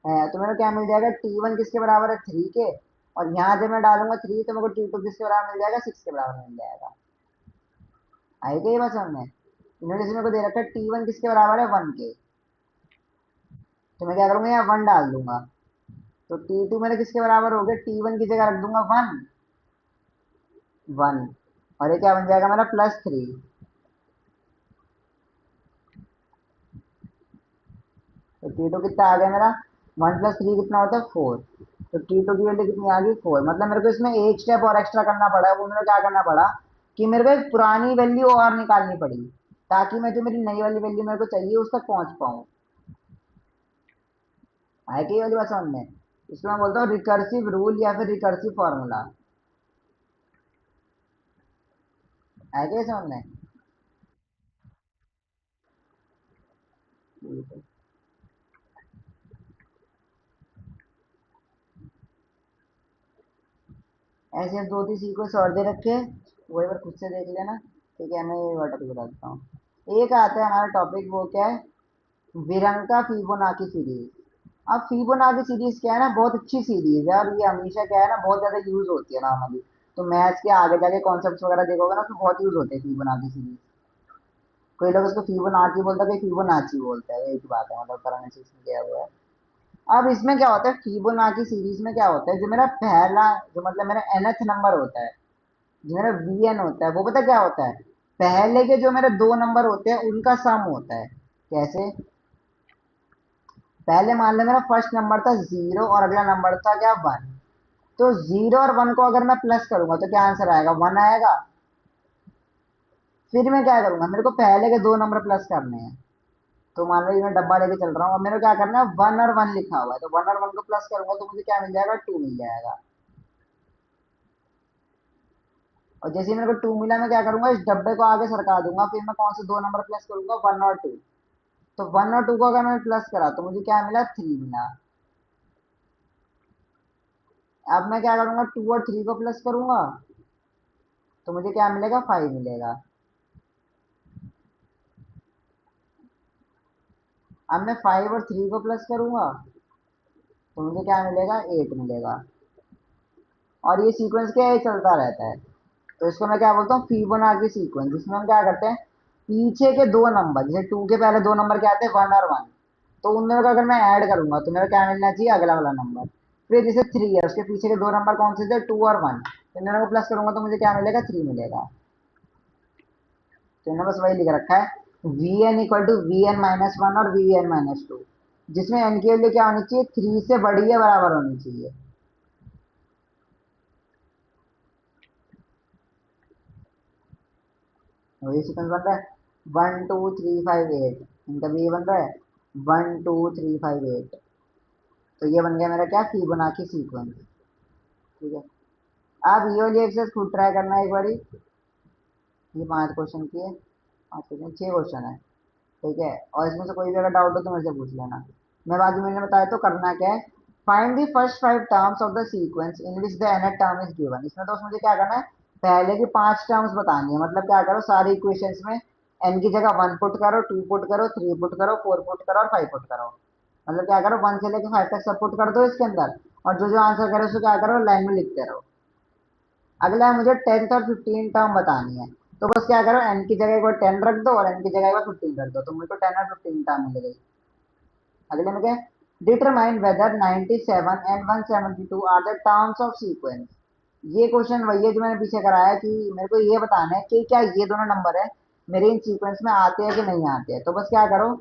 तो मेरा क्या मिल जाएगा, टी वन किसके बराबर है, थ्री के, और यहाँ जब मैं डालूंगा थ्री तो मेरे को टी टू किसके बराबर मिल जाएगा, सिक्स के बराबर मिल जाएगा। आई गई बात समझ में। इन्होंने जैसे मेरे को दे रखा है टी वन किसके बराबर है, वन के, तो मैं क्या करूंगा, यहाँ वन डाल दूंगा, तो टी टू मेरे किसके बराबर हो गया, टी वन की जगह रख दूंगा वन, वन, और ये क्या बन जाएगा मेरा प्लस थ्री। तो टी टू कितना आ गया मेरा, वन प्लस थ्री कितना होता है, फोर। तो टी टू की वैल्यू कितनी आ गई, फोर। मतलब मेरे को इसमें एक स्टेप और एक्स्ट्रा करना पड़ा है, वो मेरे को क्या करना पड़ा कि मेरे को एक पुरानी वैल्यू और निकालनी पड़ी, ताकि मैं जो मेरी नई वाली वैल्यू मेरे को चाहिए उस तक पहुंच पाऊँ। है कि ये वाली बात समझ में। इसको मैं बोलता हूँ रिकर्सिव रूल या फिर रिकर्सिव फॉर्मूला। है कि ये समझ में। ठीक है। ऐसे दो तीन सीक्वेंस और दे रखे हैं, वो एक बार खुद से देख लेना। ठीक है, मैं ये टॉपिक बताता हूँ। एक आता है हमारा टॉपिक, वो क्या है, विरंका फिबोनाची सीरीज। अब फिबोनाची सीरीज क्या है ना, बहुत अच्छी सीरीज है और ये हमेशा क्या है ना बहुत ज्यादा यूज होती है नॉर्मली। तो मैथ्स के आगे जाके कॉन्सेप्ट्स वगैरह देखोगे ना, तो बहुत यूज होते हैं फिबोनाची सीरीज। कोई लोग उसको फिबोनाची बोलता है, कोई फिबोनाची बोलता है, एक बात है, मतलब प्रोनाउंसिएशन किया हुआ है। अब इसमें क्या होता है, फिबोनाची सीरीज में क्या होता है, जो मेरा पहला, जो मतलब मेरा nth नंबर होता है, जो मेरा वीएन होता है, वो पता क्या होता है, पहले के जो मेरे दो नंबर होते हैं उनका सम होता है। कैसे? पहले मान लो मेरा फर्स्ट नंबर था 0 और अगला नंबर था क्या, 1। तो 0 और 1 को अगर मैं प्लस करूंगा तो क्या आंसर आएगा, 1 आएगा। फिर मैं क्या करूंगा, मेरे को पहले के दो नंबर प्लस करने हैं। तो मान लो ये मैं डब्बा लेके चल रहा हूँ, अब मेरे को क्या करना है, 1 और 1 लिखा हुआ है, तो 1 और 1 को प्लस करूंगा तो मुझे क्या मिल जाएगा, 2 मिल जाएगा। और जैसे ही मेरे को 2 मिला, मैं क्या करूंगा, इस डब्बे को आगे सरका दूंगा, फिर मैं कौन से दो नंबर प्लस करूंगा, 1 और 2। तो 1 और 2 को अगर मैंने प्लस करा तो मुझे क्या मिला, 3 मिला। अब मैं क्या करूंगा, 2 और 3 को प्लस करूंगा तो मुझे क्या मिलेगा, 5 मिलेगा। अब मैं 5 और 3 को प्लस करूंगा तो मुझे क्या मिलेगा, 8 मिलेगा। और ये सीक्वेंस क्या है, चलता रहता है। तो इसको मैं क्या बोलता हूँ, फिबोनाची सीक्वेंस, जिसमें हम क्या करते हैं, पीछे के दो नंबर, जैसे 2 के पहले दो नंबर क्या आते हैं, 1 और 1, तो उन दोनों को अगर मैं ऐड करूंगा तो मेरा क्या मिलना चाहिए, अगला वाला नंबर। फिर जैसे 3 है, उसके पीछे के दो नंबर कौन से थे, 2 और 1, तो इन दोनों को प्लस करूंगा तो मुझे क्या मिलेगा, 3 मिलेगा। तो इन्होंने बस वही लिख रखा है, V N equal to V N minus one और वी एन माइनस टू, जिसमें एन की वैल्यू क्या होनी चाहिए, 3 से बड़ी या बराबर होनी चाहिए। वही सीक्वेंस बन रहा है, 1 2 3 5 8, इनका भी ये बन रहा है, 1 2 3 5 8। तो ये बन गया मेरा क्या, फिबोनाची सीक्वेंस। ठीक है। आप ये वाली एक्सरसाइज खुद ट्राई करना एक बारी। ये 5 क्वेश्चन की है, 5 क्वेश्चन, 6 क्वेश्चन है। ठीक है, और इसमें से कोई भी अगर डाउट हो तो मेरे से पूछ लेना। मैं बाकी मैंने बताया तो करना क्या है, find the first 5 terms of the sequence in which the nth term is given. इसमें तो मुझे क्या करना है, पहले की 5 टर्म्स बतानी है, मतलब क्या करो, सारी इक्वेशंस में n की जगह 1 पुट करो, 2 पुट करो, 3 पुट करो, 4 पुट करो और 5 पुट करो। मतलब क्या करो, 1 से लेकर 5 तक सब पुट कर दो इसके अंदर, और जो जो आंसर करे उसको क्या करो, लाइन में लिखते रहो। अगला है मुझे 10th और 15 टर्म बतानी है। तो बस क्या करो, n की जगह एक बार 10 रख दो और n की जगह एक बार 15 रख दो, तो मुझे 10 और 15 टर्म मिल गई। अगले में क्या है, determine whether 97 and 172 are the terms of sequence. ये क्वेश्चन वही है जो मैंने पीछे कराया, कि मेरे को ये बताना है कि क्या ये दोनों नंबर है मेरे इन सीक्वेंस में आते हैं कि नहीं आते हैं। तो बस क्या करो,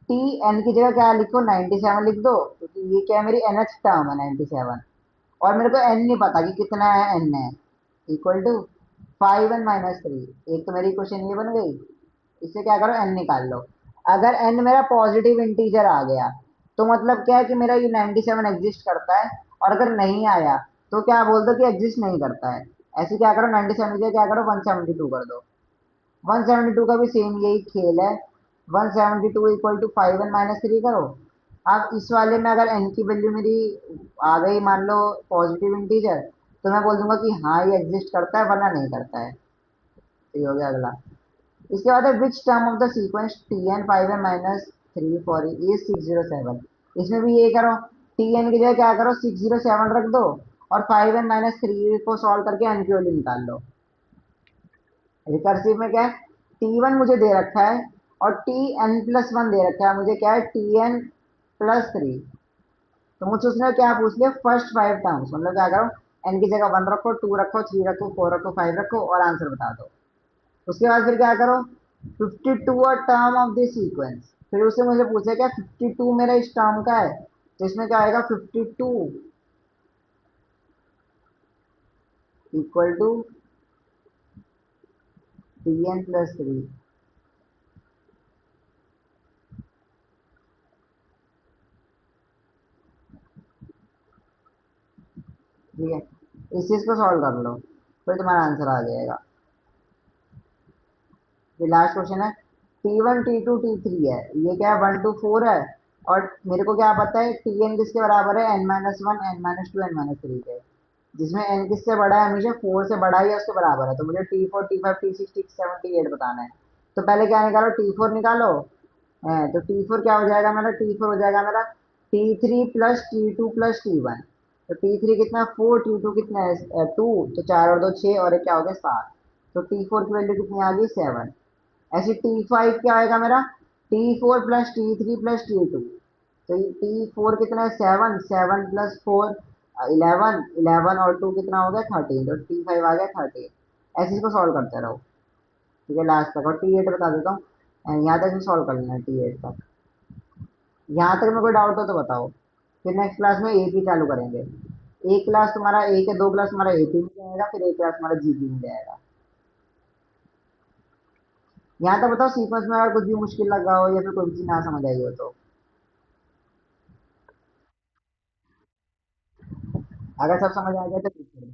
टी एन की जगह क्या लिखो, 97 लिख दो, क्योंकि ये क्या है, मेरी nth टर्म है 97। और मेरे को एन नहीं पता कि कितना है, एन है इक्वल टू 5 n - 3। एक तो मेरी क्वेश्चन ये बन गई। इससे क्या करो, एन निकाल लो। अगर एन मेरा पॉजिटिव इंटीजर आ गया तो मतलब क्या है कि मेरा ये 97 एग्जिस्ट करता है, और अगर नहीं आया तो क्या बोल दो कि एग्जिस्ट नहीं करता है। ऐसे क्या करो, 97 से क्या करो, 172 कर दो। 172 का भी सेम यही खेल है, 172 इक्वल टू 5 n - 3 करो। अब इस वाले में अगर एन की वैल्यू मेरी आ गई, मान लो पॉजिटिव इंटीजर, तो मैं बोल दूंगा कि हाँ ये एग्जिस्ट करता है, वरना नहीं करता है। तो ये हो गया अगला। इसके बाद है which term of the sequence T N 5 n - 3 for E 607। इसमें भी ये करो, टी एन की जगह क्या करो, 607 रख दो, और 5 n - 3 को सॉल्व करके एन की वैल्यू निकाल लो। रिकर्सिव में क्या है, टी वन मुझे दे रखा है और टी एन प्लस वन दे रखा है, मुझे क्या है, टी एन प्लस थ्री। तो मुझसे उसने क्या पूछ लिया, फर्स्ट 5 टर्म्स, मतलब क्या करो, एन की जगह 1 रखो, 2 रखो, 3 रखो, 4 रखो, 5 रखो और आंसर बता दो। उसके बाद फिर क्या करो, 52 और टर्म ऑफ दिस सीक्वेंस। फिर उससे मुझे पूछा क्या, 52 मेरा इस टर्म का है, तो इसमें क्या आएगा, 52 equal to T N plus three. ठीक है, इस चीज को सॉल्व कर लो, फिर तुम्हारा आंसर आ जाएगा। ये लास्ट क्वेश्चन है, T1 T2 T3 है, ये क्या है, 1 2 4 है। और मेरे को क्या पता है, टी एन किसके बराबर है, n - 1 n - 2 n - 3 के, जिसमें n किससे बड़ा है, हमेशा 4 से बड़ा ही है, उसके बराबर है। तो मुझे T4 T5 T6 T7 T8 बताना है। तो पहले क्या निकालो, T4 निकालो। तो T4 क्या हो जाएगा मेरा, T4 हो जाएगा मेरा T3 plus T2 plus T1। तो T3 कितना, 4, T2 कितना है, 2। तो 4 और 2 6, और एक क्या हो गया, 7। तो T4 की वैल्यू कितनी आ गई, 7। ऐसे T5 क्या आएगा मेरा, T4 + T3 + T2। तो T4 कितना है, 7, 7 + 4 11, 11 और 2 कितना हो गया, 13। तो T5 आ गया 13। ऐसे इसको सॉल्व करते रहो, ठीक है, लास्ट तक। और T8 बता देता हूँ, यहाँ तक सॉल्व कर लेना है, T8 तक। यहाँ तक में कोई डाउट हो तो बताओ, फिर नेक्स्ट क्लास में AP चालू करेंगे। एक क्लास तुम्हारा ए के, 2 क्लास तुम्हारा AP में जाएगा, फिर एक क्लास तुम्हारा GP में जाएगा। यहाँ तक बताओ, सीक्वेंस में अगर कुछ भी मुश्किल लगा हो या फिर कोई भी चीज ना समझ आई हो तो। अगर सब समझ आ गया तो पूछ लो।